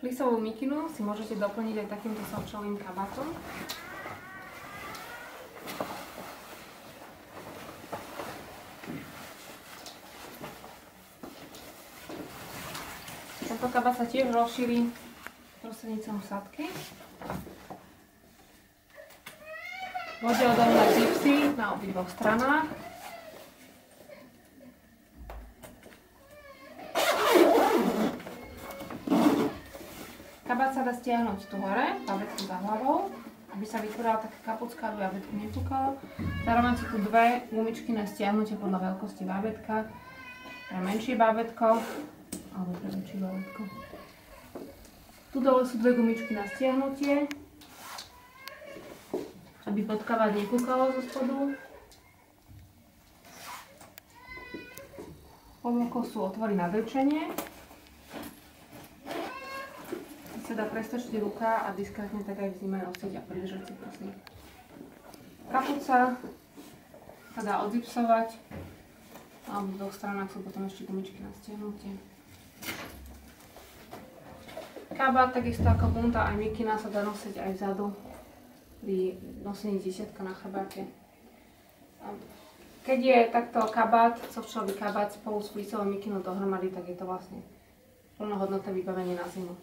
Fleeceovú mikinu si môžete doplniť aj takýmto sočovým kabátom. Tento kabát sa tiež rozšíri prostredníctvom sadky. Môžete odomnať zipsy na obidvoch stranách. Kabát sa dá stiahnuť tu hore, bábätku za hlavou, aby sa vytvorila taká kapucka, aby bábätku nepúkalo. Zároveň sú tu dve gumičky na stiahnutie podľa veľkosti bábätka, pre menšie bábätko alebo pre väčšie bábätko. Tu dole sú dve gumičky na stiahnutie, aby pod kabát nepúkalo zo spodu. Pod okou sú otvory na vlčenie. Sa dá prestrčiť ruka a diskrétne tak aj v zime nosiť a pridržať si prsník. Kapuca sa dá odzipsovať a v dvoch stranách sú potom ešte gumičky na stiahnutie. Kabát, takisto ako bunta aj mikina, sa dá nosiť aj vzadu pri nosení desiatka na chrbáte. Keď je takto kabát, softšelový kabát spolu s fleeceovou mikinou dohromady, tak je to vlastne plnohodnotné vybavenie na zimu.